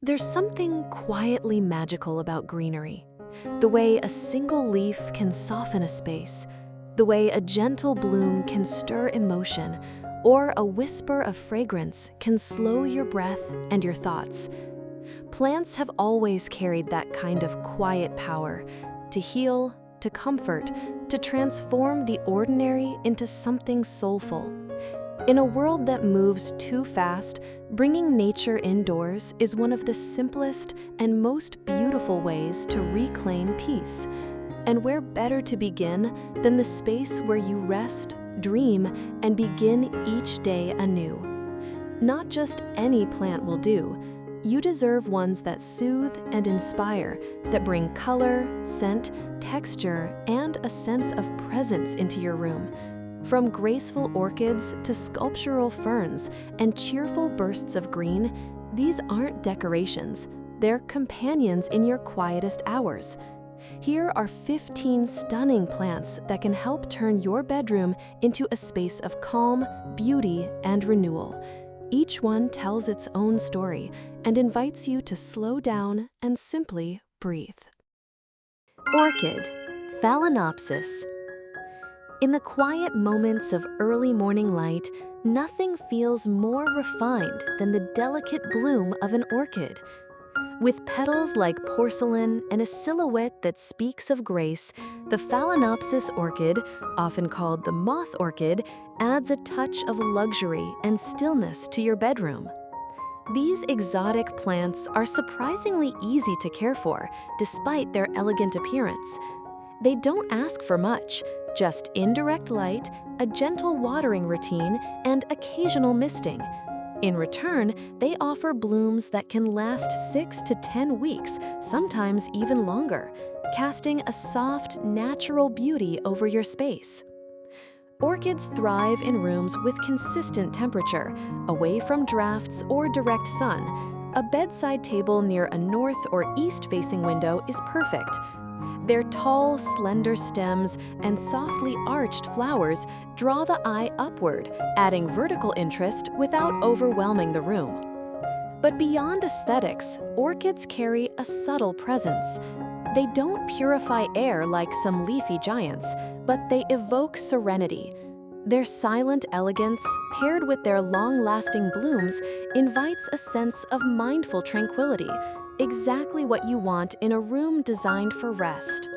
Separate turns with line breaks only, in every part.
There's something quietly magical about greenery. The way a single leaf can soften a space, the way a gentle bloom can stir emotion, or a whisper of fragrance can slow your breath and your thoughts. Plants have always carried that kind of quiet power to heal, to comfort, to transform the ordinary into something soulful. In a world that moves too fast, bringing nature indoors is one of the simplest and most beautiful ways to reclaim peace. And where better to begin than the space where you rest, dream, and begin each day anew. Not just any plant will do. You deserve ones that soothe and inspire, that bring color, scent, texture, and a sense of presence into your room. From graceful orchids to sculptural ferns and cheerful bursts of green, these aren't decorations, they're companions in your quietest hours. Here are 15 stunning plants that can help turn your bedroom into a space of calm, beauty, and renewal. Each one tells its own story and invites you to slow down and simply breathe. Orchid, Phalaenopsis. In the quiet moments of early morning light, nothing feels more refined than the delicate bloom of an orchid. With petals like porcelain and a silhouette that speaks of grace, the Phalaenopsis orchid, often called the moth orchid, adds a touch of luxury and stillness to your bedroom. These exotic plants are surprisingly easy to care for, despite their elegant appearance. They don't ask for much, just indirect light, a gentle watering routine, and occasional misting. In return, they offer blooms that can last 6 to 10 weeks, sometimes even longer, casting a soft, natural beauty over your space. Orchids thrive in rooms with consistent temperature, away from drafts or direct sun. A bedside table near a north or east-facing window is perfect. Their tall, slender stems and softly arched flowers draw the eye upward, adding vertical interest without overwhelming the room. But beyond aesthetics, orchids carry a subtle presence. They don't purify air like some leafy giants, but they evoke serenity. Their silent elegance, paired with their long-lasting blooms, invites a sense of mindful tranquility, exactly what you want in a room designed for rest.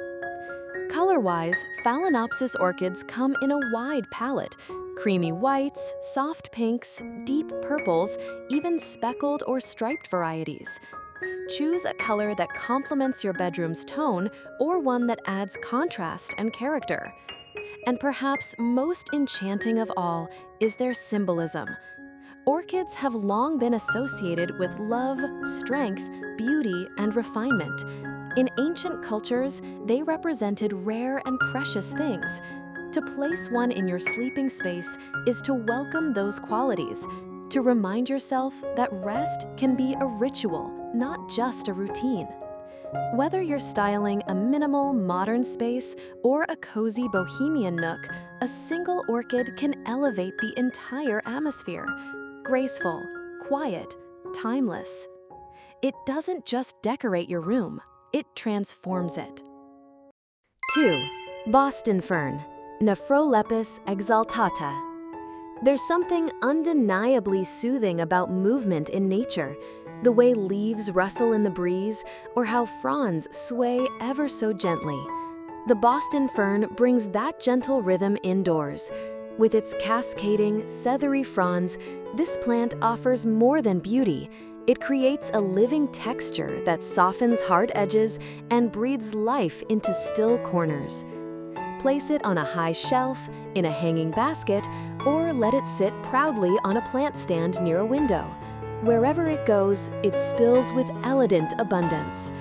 Color-wise, Phalaenopsis orchids come in a wide palette: creamy whites, soft pinks, deep purples, even speckled or striped varieties. Choose a color that complements your bedroom's tone or one that adds contrast and character. And perhaps most enchanting of all is their symbolism. Orchids have long been associated with love, strength, beauty, and refinement. In ancient cultures, they represented rare and precious things. To place one in your sleeping space is to welcome those qualities, to remind yourself that rest can be a ritual, not just a routine. Whether you're styling a minimal, modern space or a cozy bohemian nook, a single orchid can elevate the entire atmosphere. Graceful, quiet, timeless. It doesn't just decorate your room, it transforms it. 2. Boston Fern, Nephrolepis exaltata. There's something undeniably soothing about movement in nature, the way leaves rustle in the breeze or how fronds sway ever so gently. The Boston fern brings that gentle rhythm indoors. With its cascading, feathery fronds, this plant offers more than beauty. It creates a living texture that softens hard edges and breathes life into still corners. Place it on a high shelf, in a hanging basket, or let it sit proudly on a plant stand near a window. Wherever it goes, it spills with elegant abundance.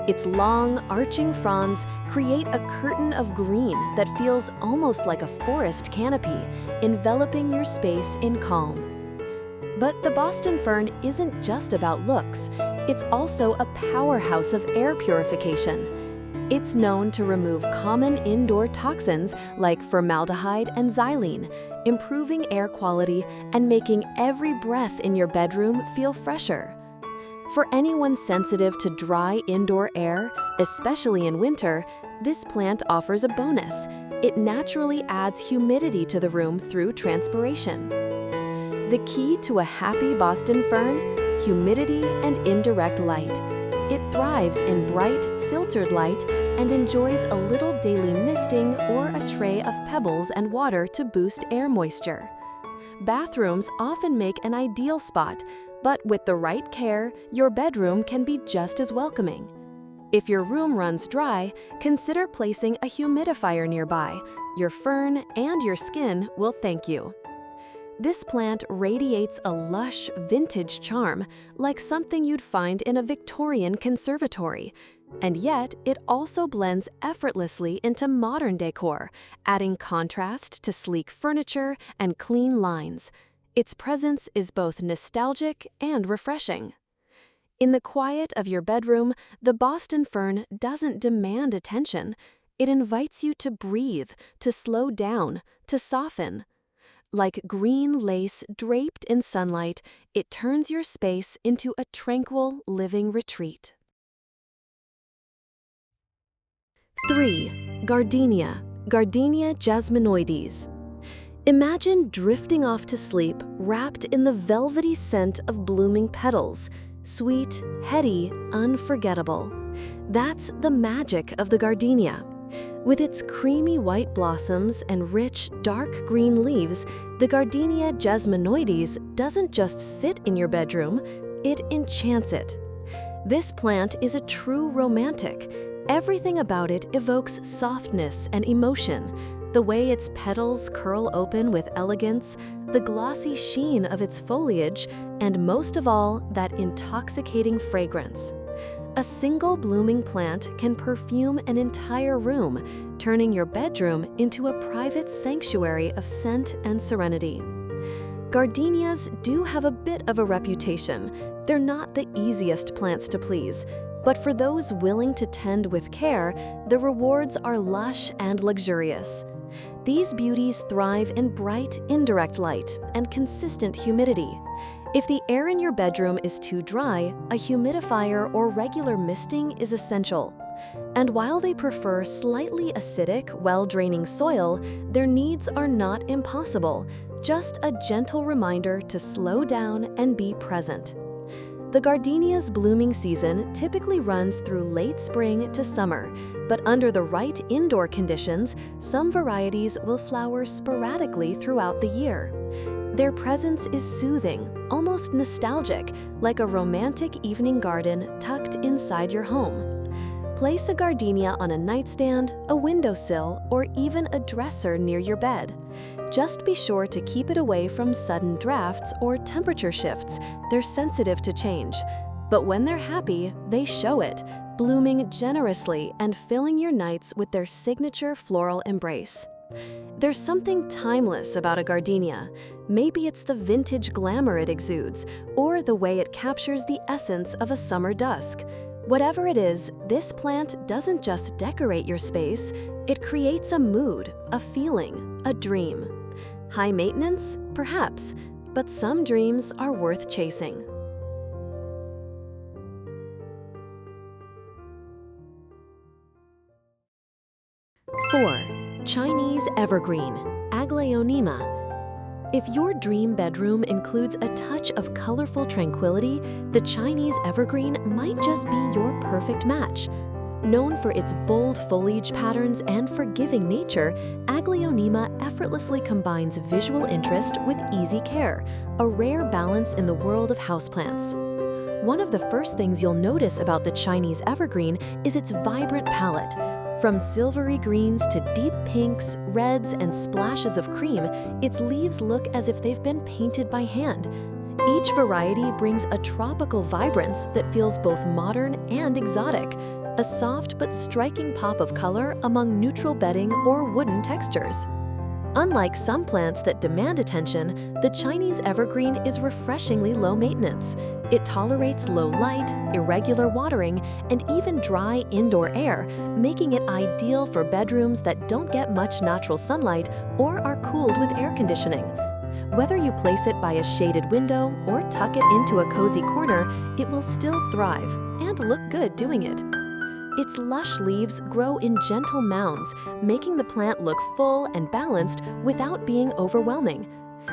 Its long, arching fronds create a curtain of green that feels almost like a forest canopy, enveloping your space in calm. But the Boston fern isn't just about looks. It's also a powerhouse of air purification. It's known to remove common indoor toxins like formaldehyde and xylene, improving air quality and making every breath in your bedroom feel fresher. For anyone sensitive to dry indoor air, especially in winter, this plant offers a bonus. It naturally adds humidity to the room through transpiration. The key to a happy Boston fern: humidity and indirect light. It thrives in bright, filtered light and enjoys a little daily misting or a tray of pebbles and water to boost air moisture. Bathrooms often make an ideal spot, but with the right care, your bedroom can be just as welcoming. If your room runs dry, consider placing a humidifier nearby. Your fern and your skin will thank you. This plant radiates a lush, vintage charm, like something you'd find in a Victorian conservatory. And yet, it also blends effortlessly into modern decor, adding contrast to sleek furniture and clean lines. Its presence is both nostalgic and refreshing. In the quiet of your bedroom, the Boston fern doesn't demand attention. It invites you to breathe, to slow down, to soften. Like green lace draped in sunlight, it turns your space into a tranquil, living retreat. 3. Gardenia, Gardenia jasminoides. Imagine drifting off to sleep, wrapped in the velvety scent of blooming petals. Sweet, heady, unforgettable. That's the magic of the gardenia. With its creamy white blossoms and rich, dark green leaves, the Gardenia jasminoides doesn't just sit in your bedroom, it enchants it. This plant is a true romantic. Everything about it evokes softness and emotion. The way its petals curl open with elegance, the glossy sheen of its foliage, and most of all, that intoxicating fragrance. A single blooming plant can perfume an entire room, turning your bedroom into a private sanctuary of scent and serenity. Gardenias do have a bit of a reputation. They're not the easiest plants to please, but for those willing to tend with care, the rewards are lush and luxurious. These beauties thrive in bright, indirect light and consistent humidity. If the air in your bedroom is too dry, a humidifier or regular misting is essential. And while they prefer slightly acidic, well-draining soil, their needs are not impossible, just a gentle reminder to slow down and be present. The gardenia's blooming season typically runs through late spring to summer, but under the right indoor conditions, some varieties will flower sporadically throughout the year. Their presence is soothing, almost nostalgic, like a romantic evening garden tucked inside your home. Place a gardenia on a nightstand, a windowsill, or even a dresser near your bed. Just be sure to keep it away from sudden drafts or temperature shifts. They're sensitive to change. But when they're happy, they show it, blooming generously and filling your nights with their signature floral embrace. There's something timeless about a gardenia. Maybe it's the vintage glamour it exudes, or the way it captures the essence of a summer dusk. Whatever it is, this plant doesn't just decorate your space, it creates a mood, a feeling, a dream. High maintenance? Perhaps, but some dreams are worth chasing. 4. Chinese evergreen, Aglaonema. If your dream bedroom includes a touch of colorful tranquility, the Chinese evergreen might just be your perfect match. Known for its bold foliage patterns and forgiving nature, Aglaonema effortlessly combines visual interest with easy care, a rare balance in the world of houseplants. One of the first things you'll notice about the Chinese evergreen is its vibrant palette. From silvery greens to deep pinks, reds, and splashes of cream, its leaves look as if they've been painted by hand. Each variety brings a tropical vibrance that feels both modern and exotic, a soft but striking pop of color among neutral bedding or wooden textures. Unlike some plants that demand attention, the Chinese evergreen is refreshingly low maintenance. It tolerates low light, irregular watering, and even dry indoor air, making it ideal for bedrooms that don't get much natural sunlight or are cooled with air conditioning. Whether you place it by a shaded window or tuck it into a cozy corner, it will still thrive and look good doing it. Its lush leaves grow in gentle mounds, making the plant look full and balanced without being overwhelming.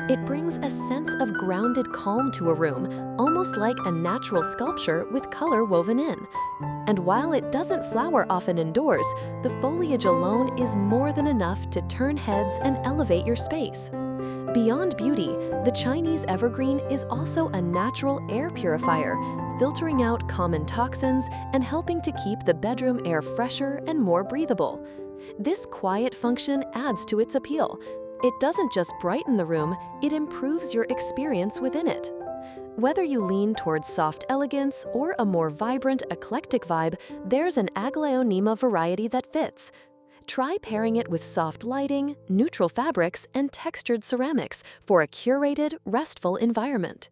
It brings a sense of grounded calm to a room, almost like a natural sculpture with color woven in. And while it doesn't flower often indoors, the foliage alone is more than enough to turn heads and elevate your space. Beyond beauty, the Chinese evergreen is also a natural air purifier, filtering out common toxins and helping to keep the bedroom air fresher and more breathable. This quiet function adds to its appeal. It doesn't just brighten the room, it improves your experience within it. Whether you lean towards soft elegance or a more vibrant, eclectic vibe, there's an Aglaonema variety that fits. Try pairing it with soft lighting, neutral fabrics, and textured ceramics for a curated, restful environment.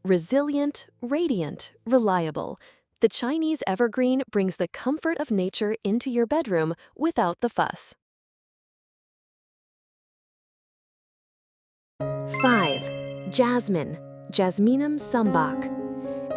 Resilient, radiant, reliable. The Chinese evergreen brings the comfort of nature into your bedroom without the fuss. 5. Jasmine, Jasminum sambac.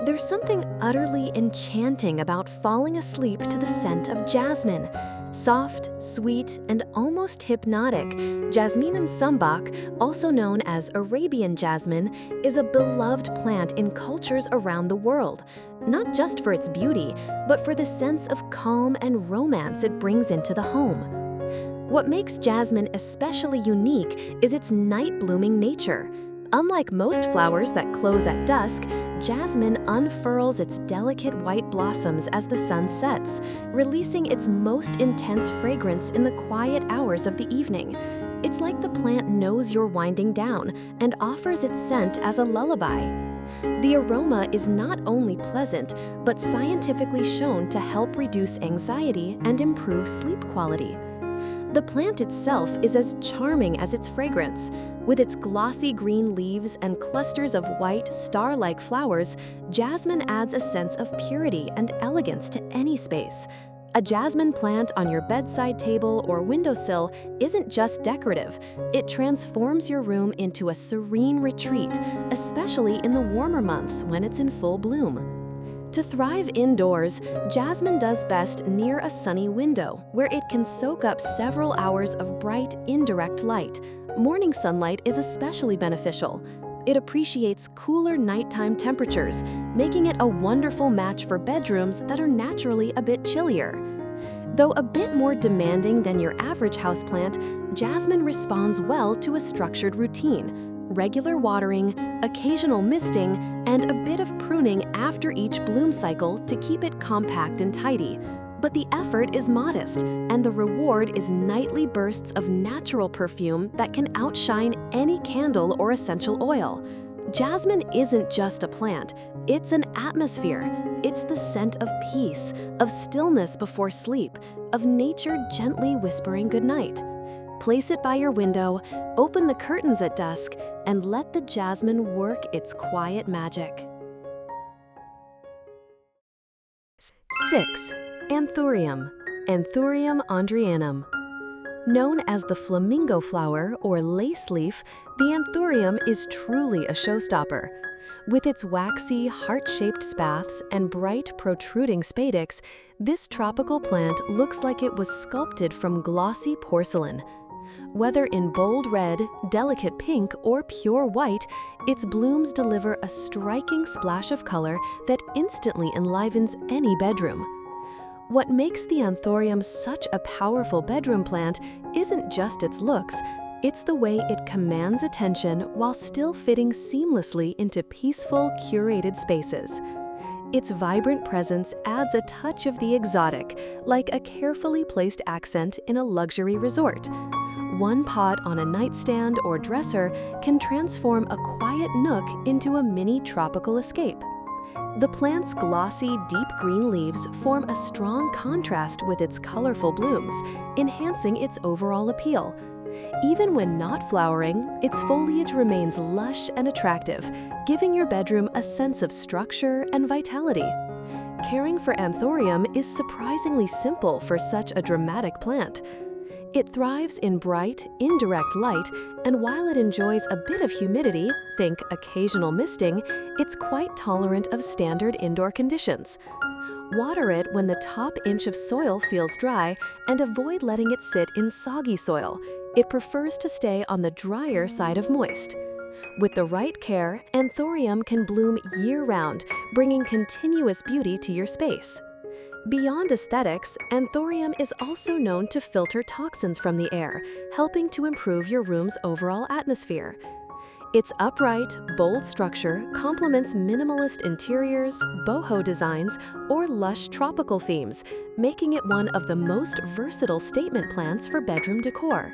There's something utterly enchanting about falling asleep to the scent of jasmine. Soft, sweet, and almost hypnotic, Jasminum sambac, also known as Arabian jasmine, is a beloved plant in cultures around the world, not just for its beauty, but for the sense of calm and romance it brings into the home. What makes jasmine especially unique is its night-blooming nature. Unlike most flowers that close at dusk, jasmine unfurls its delicate white blossoms as the sun sets, releasing its most intense fragrance in the quiet hours of the evening. It's like the plant knows you're winding down and offers its scent as a lullaby. The aroma is not only pleasant, but scientifically shown to help reduce anxiety and improve sleep quality. The plant itself is as charming as its fragrance. With its glossy green leaves and clusters of white, star-like flowers, jasmine adds a sense of purity and elegance to any space. A jasmine plant on your bedside table or windowsill isn't just decorative. It transforms your room into a serene retreat, especially in the warmer months when it's in full bloom. To thrive indoors, jasmine does best near a sunny window, where it can soak up several hours of bright, indirect light. Morning sunlight is especially beneficial. It appreciates cooler nighttime temperatures, making it a wonderful match for bedrooms that are naturally a bit chillier. Though a bit more demanding than your average houseplant, jasmine responds well to a structured routine. Regular watering, occasional misting, and a bit of pruning after each bloom cycle to keep it compact and tidy. But the effort is modest, and the reward is nightly bursts of natural perfume that can outshine any candle or essential oil. Jasmine isn't just a plant, it's an atmosphere. It's the scent of peace, of stillness before sleep, of nature gently whispering goodnight. Place it by your window, open the curtains at dusk, and let the jasmine work its quiet magic. 6. Anthurium, Anthurium andrianum. Known as the flamingo flower or lace leaf, the anthurium is truly a showstopper. With its waxy, heart-shaped spathes and bright, protruding spadix, this tropical plant looks like it was sculpted from glossy porcelain. Whether in bold red, delicate pink, or pure white, its blooms deliver a striking splash of color that instantly enlivens any bedroom. What makes the anthurium such a powerful bedroom plant isn't just its looks, it's the way it commands attention while still fitting seamlessly into peaceful, curated spaces. Its vibrant presence adds a touch of the exotic, like a carefully placed accent in a luxury resort. One pot on a nightstand or dresser can transform a quiet nook into a mini tropical escape. The plant's glossy, deep green leaves form a strong contrast with its colorful blooms, enhancing its overall appeal. Even when not flowering, its foliage remains lush and attractive, giving your bedroom a sense of structure and vitality. Caring for anthurium is surprisingly simple for such a dramatic plant. It thrives in bright, indirect light, and while it enjoys a bit of humidity, think occasional misting, it's quite tolerant of standard indoor conditions. Water it when the top inch of soil feels dry and avoid letting it sit in soggy soil. It prefers to stay on the drier side of moist. With the right care, anthurium can bloom year-round, bringing continuous beauty to your space. Beyond aesthetics, anthurium is also known to filter toxins from the air, helping to improve your room's overall atmosphere. Its upright, bold structure complements minimalist interiors, boho designs, or lush tropical themes, making it one of the most versatile statement plants for bedroom decor.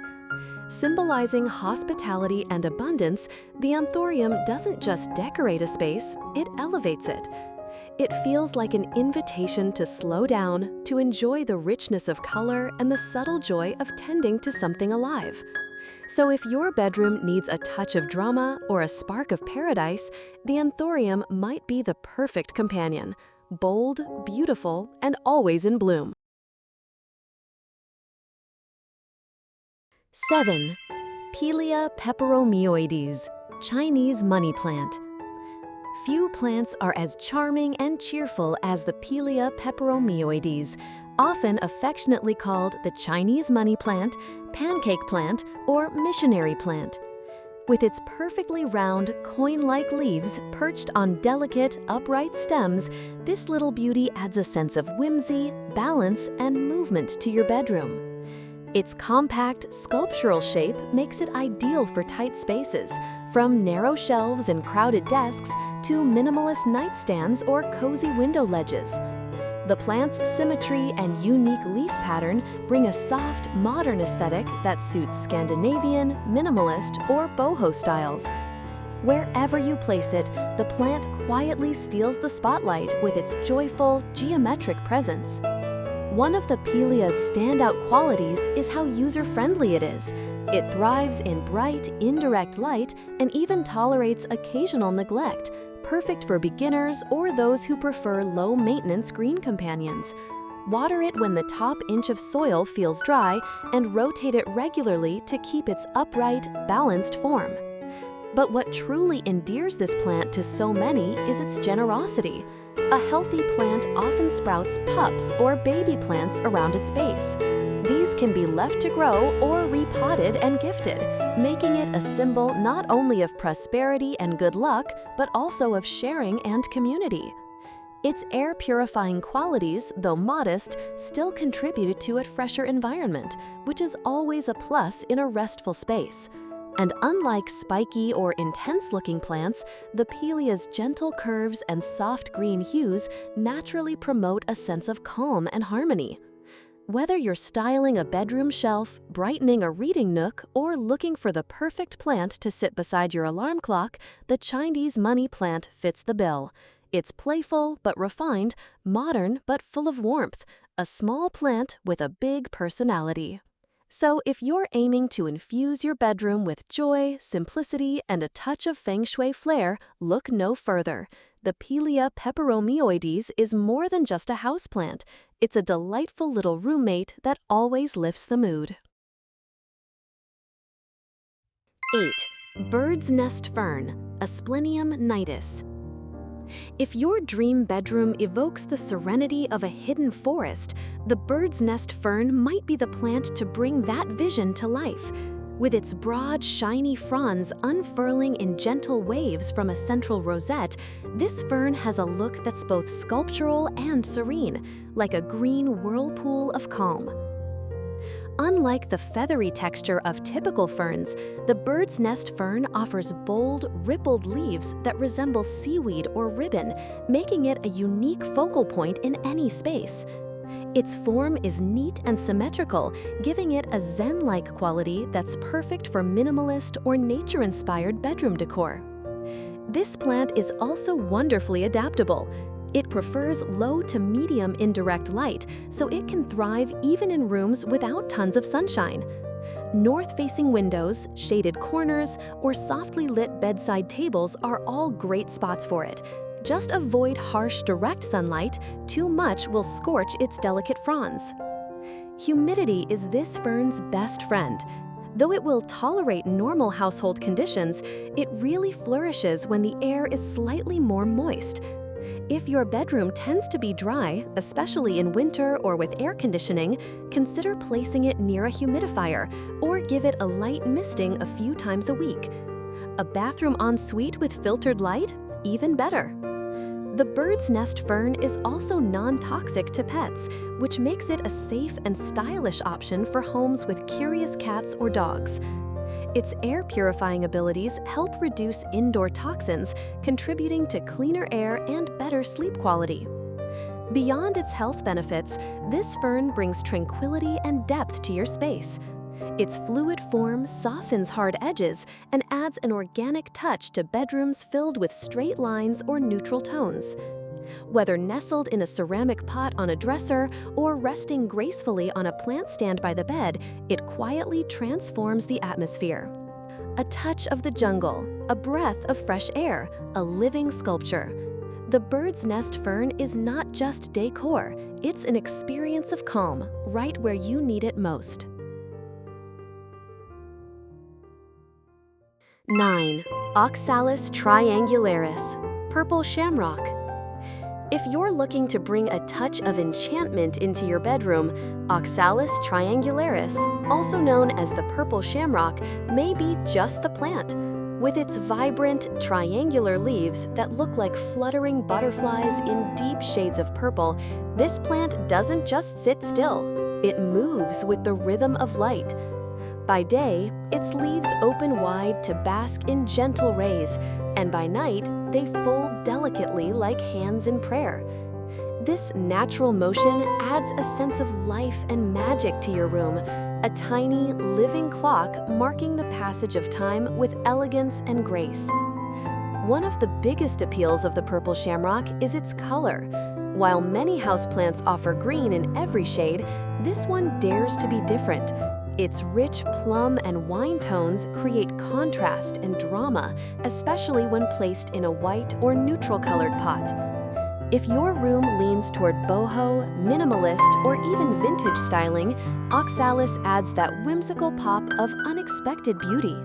Symbolizing hospitality and abundance, the anthurium doesn't just decorate a space, it elevates it. It feels like an invitation to slow down, to enjoy the richness of color and the subtle joy of tending to something alive. So if your bedroom needs a touch of drama or a spark of paradise, the anthurium might be the perfect companion. Bold, beautiful, and always in bloom. 7. Pilea peperomioides, Chinese money plant. Few plants are as charming and cheerful as the Pilea peperomioides, often affectionately called the Chinese money plant, pancake plant, or missionary plant. With its perfectly round, coin-like leaves perched on delicate, upright stems, this little beauty adds a sense of whimsy, balance, and movement to your bedroom. Its compact, sculptural shape makes it ideal for tight spaces, from narrow shelves and crowded desks to minimalist nightstands or cozy window ledges. The plant's symmetry and unique leaf pattern bring a soft, modern aesthetic that suits Scandinavian, minimalist, or boho styles. Wherever you place it, the plant quietly steals the spotlight with its joyful, geometric presence. One of the Pilea's standout qualities is how user-friendly it is. It thrives in bright, indirect light and even tolerates occasional neglect, perfect for beginners or those who prefer low-maintenance green companions. Water it when the top inch of soil feels dry and rotate it regularly to keep its upright, balanced form. But what truly endears this plant to so many is its generosity. A healthy plant often sprouts pups or baby plants around its base. These can be left to grow or repotted and gifted, making it a symbol not only of prosperity and good luck, but also of sharing and community. Its air-purifying qualities, though modest, still contributed to a fresher environment, which is always a plus in a restful space. And unlike spiky or intense-looking plants, the Pilea's gentle curves and soft green hues naturally promote a sense of calm and harmony. Whether you're styling a bedroom shelf, brightening a reading nook, or looking for the perfect plant to sit beside your alarm clock, the Chinese money plant fits the bill. It's playful but refined, modern but full of warmth, a small plant with a big personality. So if you're aiming to infuse your bedroom with joy, simplicity, and a touch of feng shui flair, look no further. The Pilea peperomioides is more than just a houseplant. It's a delightful little roommate that always lifts the mood. 8. Bird's nest fern, Asplenium nidus. If your dream bedroom evokes the serenity of a hidden forest, the bird's nest fern might be the plant to bring that vision to life. With its broad, shiny fronds unfurling in gentle waves from a central rosette, this fern has a look that's both sculptural and serene, like a green whirlpool of calm. Unlike the feathery texture of typical ferns, the bird's nest fern offers bold, rippled leaves that resemble seaweed or ribbon, making it a unique focal point in any space. Its form is neat and symmetrical, giving it a zen-like quality that's perfect for minimalist or nature-inspired bedroom decor. This plant is also wonderfully adaptable. It prefers low to medium indirect light, so it can thrive even in rooms without tons of sunshine. North-facing windows, shaded corners, or softly lit bedside tables are all great spots for it. Just avoid harsh direct sunlight. Too much will scorch its delicate fronds. Humidity is this fern's best friend. Though it will tolerate normal household conditions, it really flourishes when the air is slightly more moist. If your bedroom tends to be dry, especially in winter or with air conditioning, consider placing it near a humidifier or give it a light misting a few times a week. A bathroom ensuite with filtered light? Even better. The bird's nest fern is also non-toxic to pets, which makes it a safe and stylish option for homes with curious cats or dogs. Its air-purifying abilities help reduce indoor toxins, contributing to cleaner air and better sleep quality. Beyond its health benefits, this fern brings tranquility and depth to your space. Its fluid form softens hard edges and adds an organic touch to bedrooms filled with straight lines or neutral tones. Whether nestled in a ceramic pot on a dresser or resting gracefully on a plant stand by the bed, it quietly transforms the atmosphere. A touch of the jungle, a breath of fresh air, a living sculpture. The bird's nest fern is not just decor, it's an experience of calm, right where you need it most. 9. Oxalis triangularis, purple shamrock. If you're looking to bring a touch of enchantment into your bedroom, Oxalis triangularis, also known as the purple shamrock, may be just the plant. With its vibrant, triangular leaves that look like fluttering butterflies in deep shades of purple, this plant doesn't just sit still. It moves with the rhythm of light. By day, its leaves open wide to bask in gentle rays, and by night, they fold delicately like hands in prayer. This natural motion adds a sense of life and magic to your room, a tiny, living clock marking the passage of time with elegance and grace. One of the biggest appeals of the purple shamrock is its color. While many houseplants offer green in every shade, this one dares to be different. Its rich plum and wine tones create contrast and drama, especially when placed in a white or neutral-colored pot. If your room leans toward boho, minimalist, or even vintage styling, Oxalis adds that whimsical pop of unexpected beauty.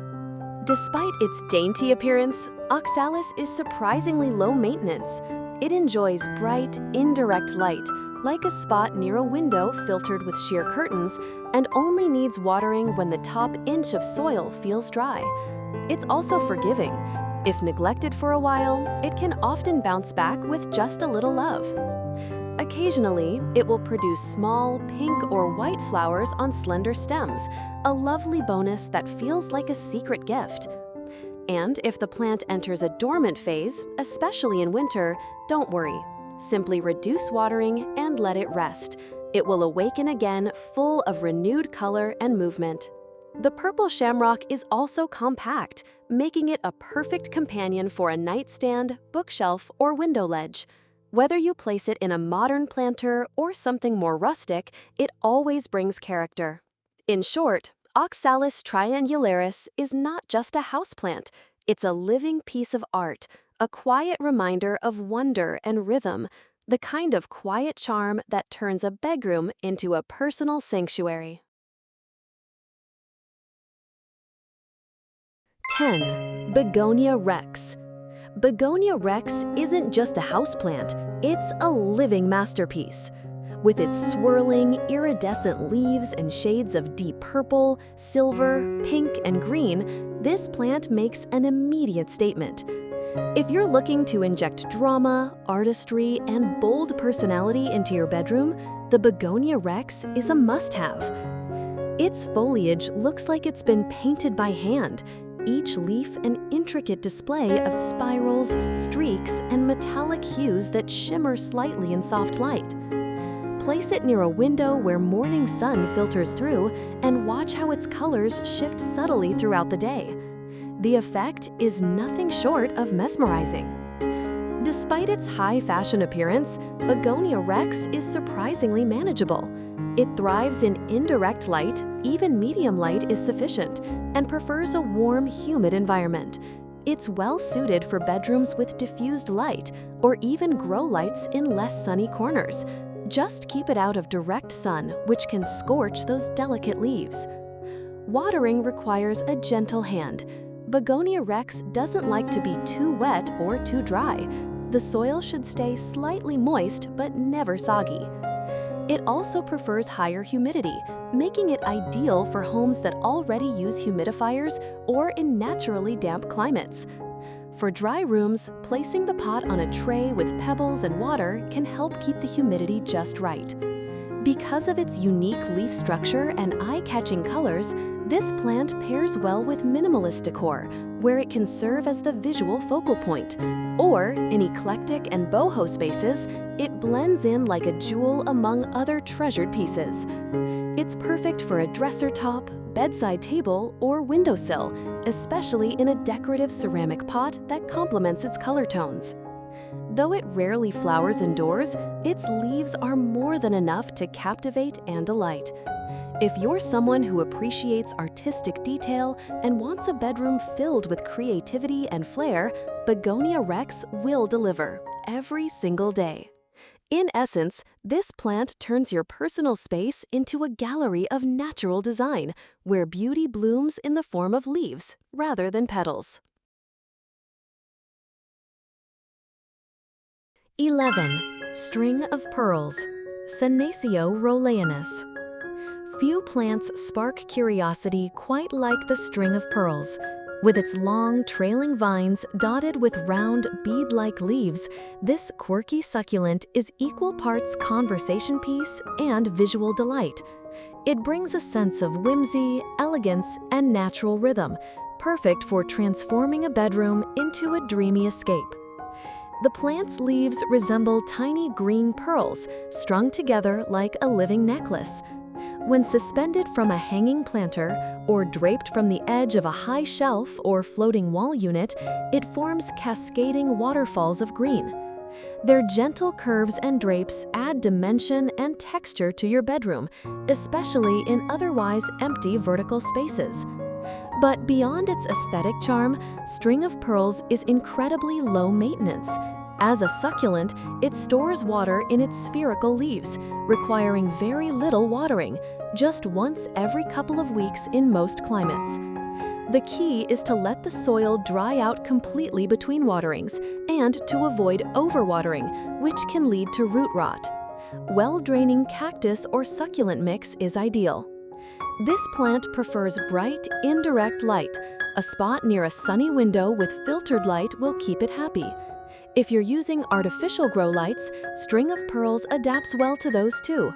Despite its dainty appearance, Oxalis is surprisingly low maintenance. It enjoys bright, indirect light, like a spot near a window filtered with sheer curtains, and only needs watering when the top inch of soil feels dry. It's also forgiving. If neglected for a while, it can often bounce back with just a little love. Occasionally, it will produce small pink or white flowers on slender stems, a lovely bonus that feels like a secret gift. And if the plant enters a dormant phase, especially in winter, don't worry. Simply reduce watering and let it rest. It will awaken again full of renewed color and movement. The purple shamrock is also compact, making it a perfect companion for a nightstand, bookshelf, or window ledge. Whether you place it in a modern planter or something more rustic, it always brings character. In short, Oxalis triangularis is not just a houseplant. It's a living piece of art, a quiet reminder of wonder and rhythm, the kind of quiet charm that turns a bedroom into a personal sanctuary. 10. Begonia Rex. Begonia Rex isn't just a houseplant, it's a living masterpiece. With its swirling, iridescent leaves and shades of deep purple, silver, pink, and green, this plant makes an immediate statement. If you're looking to inject drama, artistry, and bold personality into your bedroom, the Begonia Rex is a must-have. Its foliage looks like it's been painted by hand, each leaf an intricate display of spirals, streaks, and metallic hues that shimmer slightly in soft light. Place it near a window where morning sun filters through and watch how its colors shift subtly throughout the day. The effect is nothing short of mesmerizing. Despite its high fashion appearance, Begonia Rex is surprisingly manageable. It thrives in indirect light, even medium light is sufficient, and prefers a warm, humid environment. It's well suited for bedrooms with diffused light, or even grow lights in less sunny corners. Just keep it out of direct sun, which can scorch those delicate leaves. Watering requires a gentle hand. Begonia Rex doesn't like to be too wet or too dry. The soil should stay slightly moist but never soggy. It also prefers higher humidity, making it ideal for homes that already use humidifiers or in naturally damp climates. For dry rooms, placing the pot on a tray with pebbles and water can help keep the humidity just right. Because of its unique leaf structure and eye-catching colors, this plant pairs well with minimalist decor, where it can serve as the visual focal point. Or, in eclectic and boho spaces, it blends in like a jewel among other treasured pieces. It's perfect for a dresser top, bedside table, or windowsill, especially in a decorative ceramic pot that complements its color tones. Though it rarely flowers indoors, its leaves are more than enough to captivate and delight. If you're someone who appreciates artistic detail and wants a bedroom filled with creativity and flair, Begonia Rex will deliver every single day. In essence, this plant turns your personal space into a gallery of natural design, where beauty blooms in the form of leaves rather than petals. 11. String of Pearls, Senecio rowleanus. Few plants spark curiosity quite like the string of pearls. With its long, trailing vines dotted with round, bead-like leaves, this quirky succulent is equal parts conversation piece and visual delight. It brings a sense of whimsy, elegance, and natural rhythm, perfect for transforming a bedroom into a dreamy escape. The plant's leaves resemble tiny green pearls, strung together like a living necklace. When suspended from a hanging planter or draped from the edge of a high shelf or floating wall unit, it forms cascading waterfalls of green. Their gentle curves and drapes add dimension and texture to your bedroom, especially in otherwise empty vertical spaces. But beyond its aesthetic charm, String of Pearls is incredibly low maintenance. As a succulent, it stores water in its spherical leaves, requiring very little watering, just once every couple of weeks in most climates. The key is to let the soil dry out completely between waterings and to avoid overwatering, which can lead to root rot. Well-draining cactus or succulent mix is ideal. This plant prefers bright, indirect light. A spot near a sunny window with filtered light will keep it happy. If you're using artificial grow lights, String of Pearls adapts well to those too.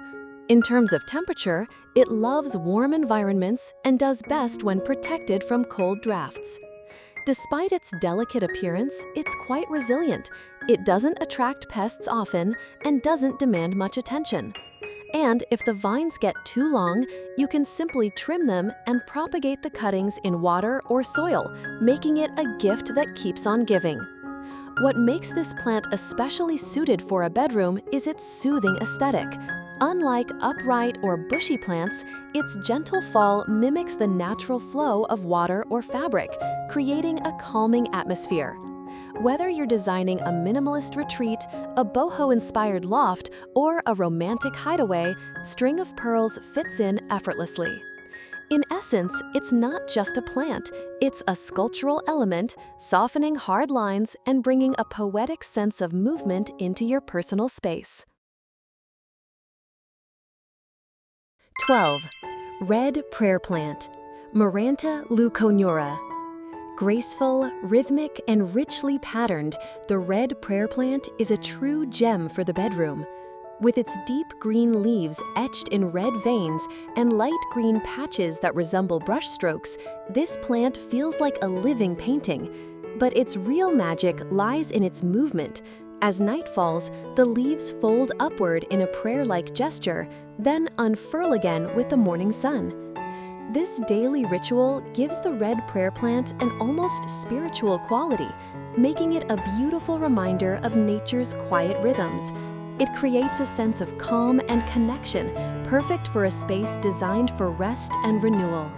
In terms of temperature, it loves warm environments and does best when protected from cold drafts. Despite its delicate appearance, it's quite resilient. It doesn't attract pests often and doesn't demand much attention. And if the vines get too long, you can simply trim them and propagate the cuttings in water or soil, making it a gift that keeps on giving. What makes this plant especially suited for a bedroom is its soothing aesthetic. Unlike upright or bushy plants, its gentle fall mimics the natural flow of water or fabric, creating a calming atmosphere. Whether you're designing a minimalist retreat, a boho-inspired loft, or a romantic hideaway, String of Pearls fits in effortlessly. In essence, it's not just a plant, it's a sculptural element, softening hard lines and bringing a poetic sense of movement into your personal space. 12. Red Prayer Plant, Maranta leuconura. Graceful, rhythmic, and richly patterned, the red prayer plant is a true gem for the bedroom. With its deep green leaves etched in red veins and light green patches that resemble brushstrokes, this plant feels like a living painting. But its real magic lies in its movement. As night falls, the leaves fold upward in a prayer-like gesture, then unfurl again with the morning sun. This daily ritual gives the red prayer plant an almost spiritual quality, making it a beautiful reminder of nature's quiet rhythms. It creates a sense of calm and connection, perfect for a space designed for rest and renewal.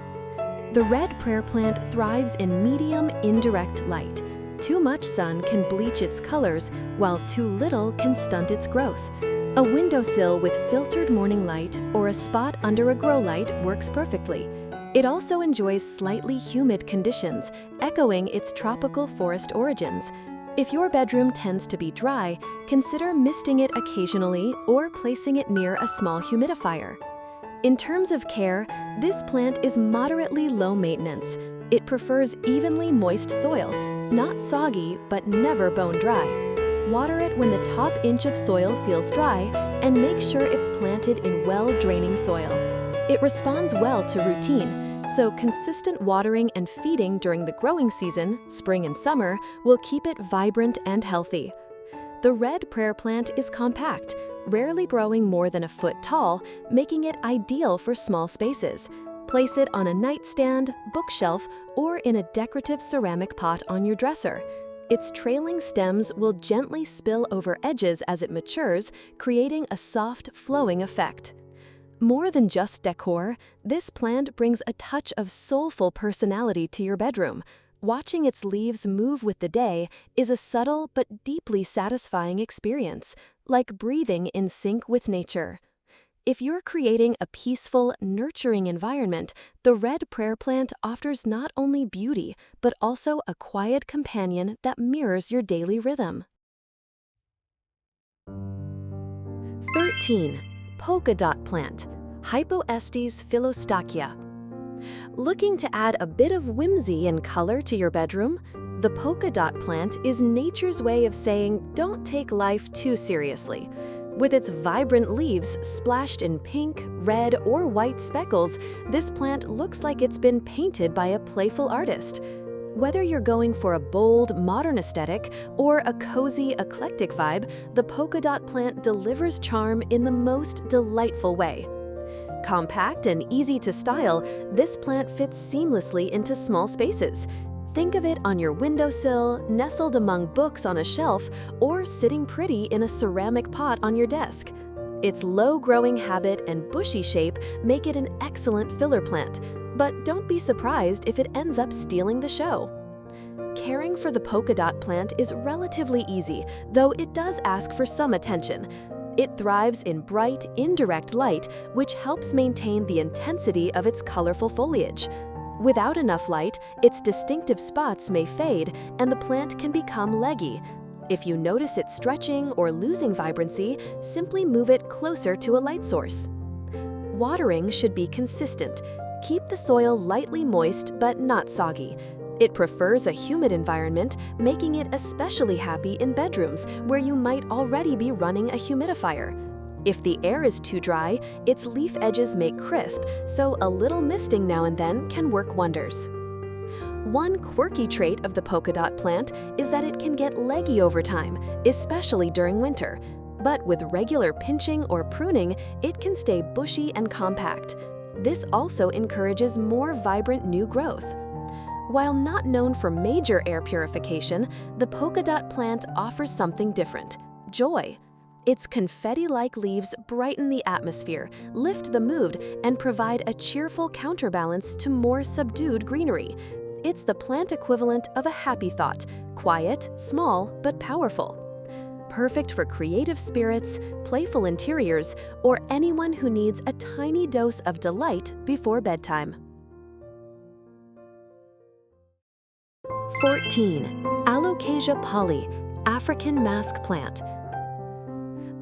The red prayer plant thrives in medium, indirect light. Too much sun can bleach its colors, while too little can stunt its growth. A windowsill with filtered morning light or a spot under a grow light works perfectly. It also enjoys slightly humid conditions, echoing its tropical forest origins. If your bedroom tends to be dry, consider misting it occasionally or placing it near a small humidifier. In terms of care, this plant is moderately low maintenance. It prefers evenly moist soil, not soggy but never bone dry. Water it when the top inch of soil feels dry and make sure it's planted in well-draining soil. It responds well to routine, so consistent watering and feeding during the growing season, spring and summer, will keep it vibrant and healthy. The red prayer plant is compact, rarely growing more than a foot tall, making it ideal for small spaces. Place it on a nightstand, bookshelf, or in a decorative ceramic pot on your dresser. Its trailing stems will gently spill over edges as it matures, creating a soft, flowing effect. More than just decor, this plant brings a touch of soulful personality to your bedroom. Watching its leaves move with the day is a subtle but deeply satisfying experience, like breathing in sync with nature. If you're creating a peaceful, nurturing environment, the red prayer plant offers not only beauty, but also a quiet companion that mirrors your daily rhythm. 13. Polka dot plant, Hypoestes philostachya. Looking to add a bit of whimsy and color to your bedroom? The polka dot plant is nature's way of saying, don't take life too seriously. With its vibrant leaves splashed in pink, red, or white speckles, this plant looks like it's been painted by a playful artist. Whether you're going for a bold, modern aesthetic or a cozy, eclectic vibe, the polka dot plant delivers charm in the most delightful way. Compact and easy to style, this plant fits seamlessly into small spaces. Think of it on your windowsill, nestled among books on a shelf, or sitting pretty in a ceramic pot on your desk. Its low growing habit and bushy shape make it an excellent filler plant, but don't be surprised if it ends up stealing the show. Caring for the polka dot plant is relatively easy, though it does ask for some attention. It thrives in bright, indirect light, which helps maintain the intensity of its colorful foliage. Without enough light, its distinctive spots may fade and the plant can become leggy. If you notice it stretching or losing vibrancy, simply move it closer to a light source. Watering should be consistent. Keep the soil lightly moist but not soggy. It prefers a humid environment, making it especially happy in bedrooms where you might already be running a humidifier. If the air is too dry, its leaf edges make crisp, so a little misting now and then can work wonders. One quirky trait of the polka dot plant is that it can get leggy over time, especially during winter. But with regular pinching or pruning, it can stay bushy and compact. This also encourages more vibrant new growth. While not known for major air purification, the polka dot plant offers something different: joy. Its confetti-like leaves brighten the atmosphere, lift the mood, and provide a cheerful counterbalance to more subdued greenery. It's the plant equivalent of a happy thought, quiet, small, but powerful. Perfect for creative spirits, playful interiors, or anyone who needs a tiny dose of delight before bedtime. 14. Alocasia polly, African mask plant.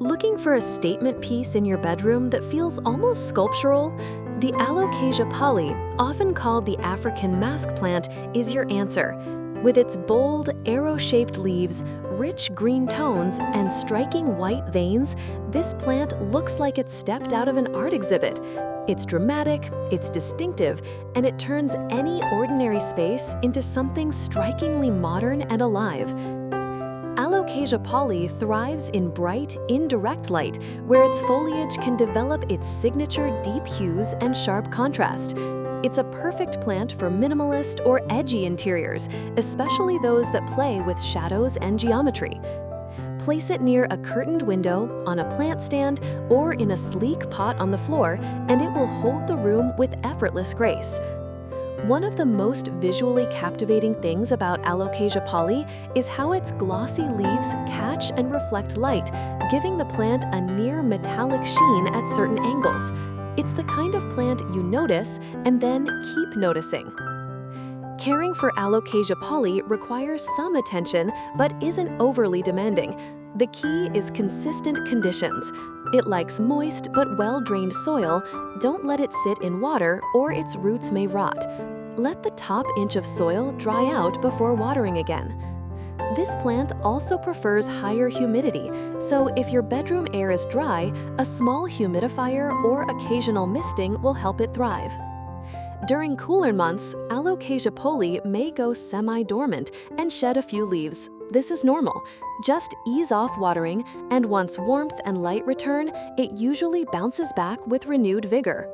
Looking for a statement piece in your bedroom that feels almost sculptural? The Alocasia polly, often called the African mask plant, is your answer. With its bold, arrow-shaped leaves, rich green tones, and striking white veins, this plant looks like it stepped out of an art exhibit. It's dramatic, it's distinctive, and it turns any ordinary space into something strikingly modern and alive. Alocasia polly thrives in bright, indirect light, where its foliage can develop its signature deep hues and sharp contrast. It's a perfect plant for minimalist or edgy interiors, especially those that play with shadows and geometry. Place it near a curtained window, on a plant stand, or in a sleek pot on the floor, and it will hold the room with effortless grace. One of the most visually captivating things about Alocasia poly is how its glossy leaves catch and reflect light, giving the plant a near metallic sheen at certain angles. It's the kind of plant you notice and then keep noticing. Caring for Alocasia poly requires some attention but isn't overly demanding. The key is consistent conditions. It likes moist but well-drained soil. Don't let it sit in water or its roots may rot. Let the top inch of soil dry out before watering again. This plant also prefers higher humidity, so if your bedroom air is dry, a small humidifier or occasional misting will help it thrive. During cooler months, Alocasia poly may go semi-dormant and shed a few leaves. This is normal. Just ease off watering, and once warmth and light return, it usually bounces back with renewed vigor.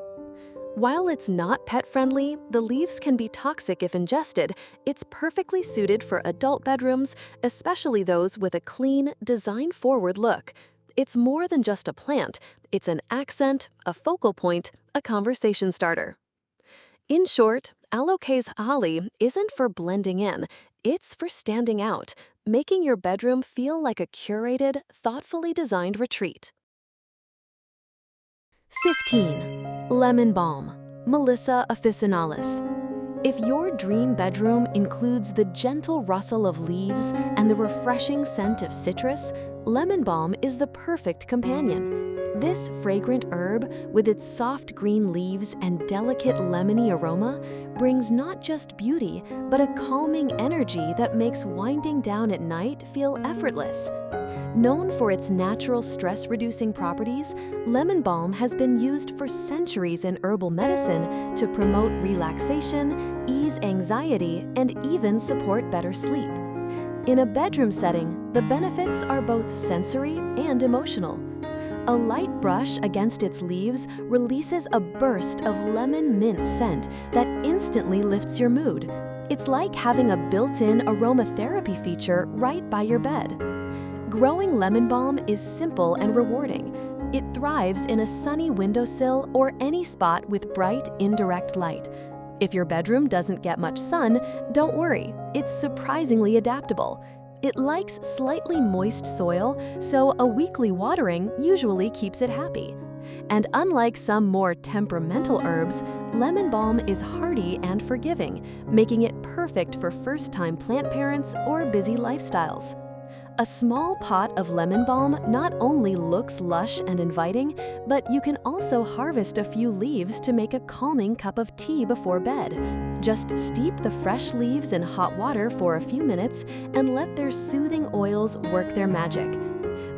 While it's not pet-friendly, the leaves can be toxic if ingested. It's perfectly suited for adult bedrooms, especially those with a clean, design-forward look. It's more than just a plant. It's an accent, a focal point, a conversation starter. In short, Alocasia holly isn't for blending in. It's for standing out, making your bedroom feel like a curated, thoughtfully designed retreat. 15. Lemon Balm, Melissa officinalis. If your dream bedroom includes the gentle rustle of leaves and the refreshing scent of citrus, lemon balm is the perfect companion. This fragrant herb, with its soft green leaves and delicate lemony aroma, brings not just beauty, but a calming energy that makes winding down at night feel effortless. Known for its natural stress-reducing properties, lemon balm has been used for centuries in herbal medicine to promote relaxation, ease anxiety, and even support better sleep. In a bedroom setting, the benefits are both sensory and emotional. A light brush against its leaves releases a burst of lemon mint scent that instantly lifts your mood. It's like having a built-in aromatherapy feature right by your bed. Growing lemon balm is simple and rewarding. It thrives in a sunny windowsill or any spot with bright, indirect light. If your bedroom doesn't get much sun, don't worry, it's surprisingly adaptable. It likes slightly moist soil, so a weekly watering usually keeps it happy. And unlike some more temperamental herbs, lemon balm is hardy and forgiving, making it perfect for first-time plant parents or busy lifestyles. A small pot of lemon balm not only looks lush and inviting, but you can also harvest a few leaves to make a calming cup of tea before bed. Just steep the fresh leaves in hot water for a few minutes and let their soothing oils work their magic.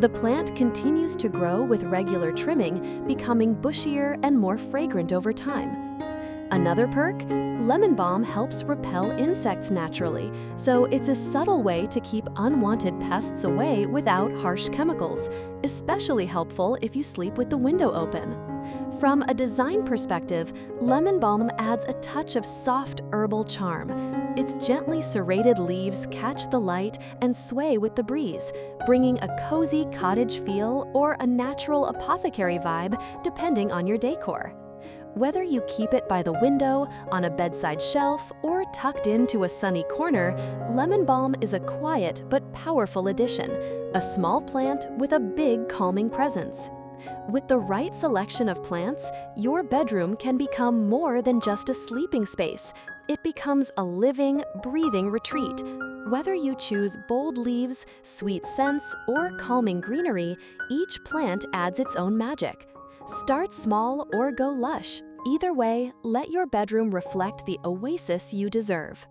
The plant continues to grow with regular trimming, becoming bushier and more fragrant over time. Another perk, lemon balm helps repel insects naturally, so it's a subtle way to keep unwanted pests away without harsh chemicals, especially helpful if you sleep with the window open. From a design perspective, lemon balm adds a touch of soft herbal charm. Its gently serrated leaves catch the light and sway with the breeze, bringing a cozy cottage feel or a natural apothecary vibe depending on your decor. Whether you keep it by the window, on a bedside shelf, or tucked into a sunny corner, lemon balm is a quiet but powerful addition, a small plant with a big calming presence. With the right selection of plants, your bedroom can become more than just a sleeping space. It becomes a living, breathing retreat. Whether you choose bold leaves, sweet scents, or calming greenery, each plant adds its own magic. Start small or go lush. Either way, let your bedroom reflect the oasis you deserve.